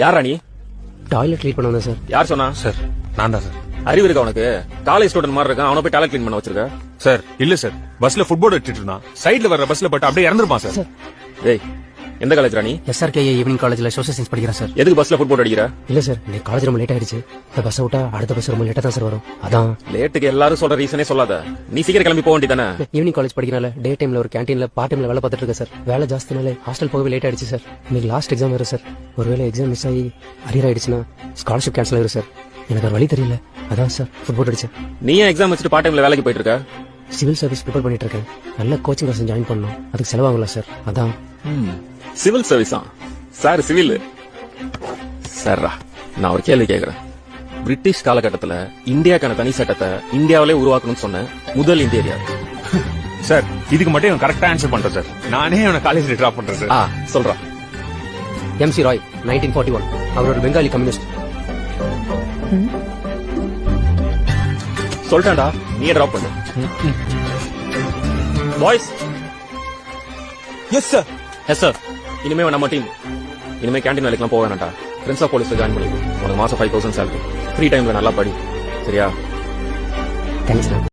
யாரா நீ? Toilet clean பண்ண சார். யார் சொன்னா? சார் நான் தான் சார். அறிவு இருக்கா உனக்கு? காலேஜ் ஸ்டூடெண்ட் மாதிரி இருக்கான், அவனை போய் டாய்லெட் க்ளீன் பண்ண வச்சிருக்க? சார் இல்ல சார், பஸ்ல ஃபுட்போர்ட் வச்சிட்டு இருந்தான், சைடுல வர்ற பஸ்ல பட்டு அப்படியே இறந்துருப்பான் சார். டேய், எந்த காலேஜ்ரா நீ? SRKA ஈவினிங் காலேஜ்ல சோசியல் சயின்ஸ் படிக்கிறேன் சார். எதுக்கு பஸ்ல ஃபுட்போர்ட் அடிக்கிற? இல்ல சார், இன்னைக்கு காலேஜ் ரொம்ப லேட் ஆயிடுச்சு. இந்த பஸ் விட்டா அடுத்த பஸ் ரொம்ப லேட்டா தான் சார் வரும். அதான் லேட்டுக்கு எல்லாரும் சொல்ற ரீசனே சொல்லாத. நீ சீக்கிரம் கிளம்பி போக வேண்டியதானே? ஈவினிங் காலேஜ் படிக்கிறனால டே டைம்ல ஒரு கேண்டீன்ல பார்ட் டைம்ல வேலை பார்த்துட்டு இருக்கேன் சார். வேலை ஜாஸ்தினால ஹாஸ்டல் போகவே லேட் ஆயிடுச்சு சார். இன்னைக்கு லாஸ்ட் எக்ஸாம் வரும் சார். ஒருவேளை எக்ஸாம் மிஸ் ஆகி அரியர் ஆயிடுச்சுன்னா ஸ்காலர்ஷிப் கேன்சல் ஆயிரும் சார். எனக்கு ஒரு வழி தெரியல, அதான் சார் ஃபுட்போர்ட் அடிச்சேன். நீ ஏன் எக்ஸாம் வச்சுட்டு பார்ட் டைம்ல வேலைக்கு போயிட்டு இருக்க? சிவில் சர்வீஸ் ப்ரிப்பேர் பண்ணிட்டு இருக்கேன். நல்ல கோச்சிங் கிளாஸ் ஜாயின் பண்ணணும், அதுக்கு செலவாகல சார். அதான் சிவில் சர்வீஸா? சார் சிவில் சார்ரா. நான் ஒரு கேள்வி கேக்குறேன். பிரிட்டிஷ் காலகட்டத்துல இந்தியாக்கான தனி சட்டத்தை இந்தியாவிலே உருவாக்கணும்னு சொன்ன முதல் இந்தியர் யார்? சார் இதுக்கு மட்டும் இவன் கரெக்டா ஆன்சர் பண்றேன் சார். நானே அவனை காலேஜ்ல டிராப் பண்றேன் சார். சொல்றா. MC ராய் 1941. அவர் ஒரு பெங்காலி கம்யூனிஸ்ட். சொல்லிட்டான்டா, நீயே டிராப் பண்ணு. Boys. Yes sir. Yes sir. இனிமே நம்ம டீம் இனிமே கேண்டீன் வேலைக்கெல்லாம் போக வேணாம்டா. ஃப்ரெண்ட்ஸ் ஆஃப் போலீஸ்ல ஜாயின் பண்ணி உனக்கு மாசம் 5000 சேலரி. ஃப்ரீ டைம்ல நல்லா படி, சரியா? தேங்க்ஸ்.